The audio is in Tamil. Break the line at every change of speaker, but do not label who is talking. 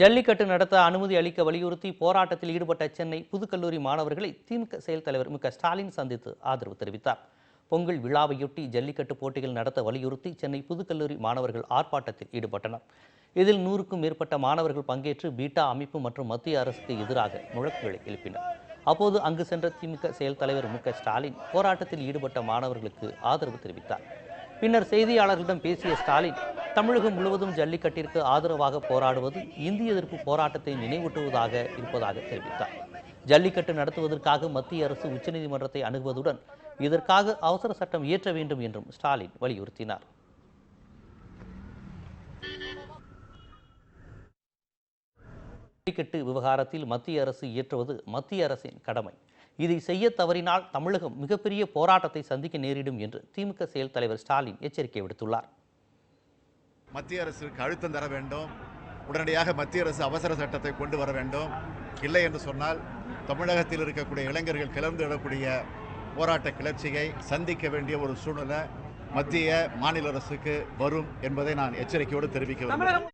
ஜல்லிக்கட்டு நடத்த அனுமதி அளிக்க வலியுறுத்தி போராட்டத்தில் ஈடுபட்ட சென்னை புதுக்கல்லூரி மாணவர்களை திமுக செயல் தலைவர் ஸ்டாலின் சந்தித்து ஆதரவு தெரிவித்தார். பொங்கல் விழாவையொட்டி ஜல்லிக்கட்டு போட்டிகள் நடத்த வலியுறுத்தி சென்னை புதுக்கல்லூரி மாணவர்கள் ஆர்ப்பாட்டத்தில் ஈடுபட்டனர். இதில் 100க்கும் மேற்பட்ட மாணவர்கள் பங்கேற்று பீட்டா அமைப்பு மற்றும் மத்திய அரசுக்கு எதிராக முழக்கங்களை எழுப்பினர். அப்போது அங்கு சென்ற திமுக செயல் தலைவர் ஸ்டாலின் போராட்டத்தில் ஈடுபட்ட மாணவர்களுக்கு ஆதரவு தெரிவித்தார். பின்னர் செய்தியாளர்களிடம் பேசிய ஸ்டாலின், தமிழகம் முழுவதும் ஜல்லிக்கட்டிற்கு ஆதரவாக போராடுவது இந்திய எதிர்ப்பு போராட்டத்தை நினைவூட்டுவதாக இருப்பதாக தெரிவித்தார். ஜல்லிக்கட்டு நடத்துவதற்காக மத்திய அரசு உச்சநீதிமன்றத்தை அணுகுவதுடன் இதற்காக அவசர சட்டம் இயற்ற வேண்டும் என்றும் ஸ்டாலின் வலியுறுத்தினார். ஜல்லிக்கட்டு விவகாரத்தில் மத்திய அரசு இயற்றுவது மத்திய அரசின் கடமை. இதை செய்ய தவறினால் தமிழகம் மிகப்பெரிய போராட்டத்தை சந்திக்க நேரிடும் என்று திமுக செயல் தலைவர் ஸ்டாலின் எச்சரிக்கை விடுத்துள்ளார்.
மத்திய அரசுக்கு அழுத்தம் தர வேண்டும். உடனடியாக மத்திய அரசு அவசர சட்டத்தை கொண்டு வர வேண்டும். இல்லை என்று சொன்னால் தமிழகத்தில் இருக்கக்கூடிய இளைஞர்கள் கிளர்ந்து விடக்கூடிய போராட்ட கிளர்ச்சியை சந்திக்க வேண்டிய ஒரு சூழ்நிலை மத்திய மாநில அரசுக்கு வரும் என்பதை நான் எச்சரிக்கையோடு தெரிவிக்க வேண்டும்.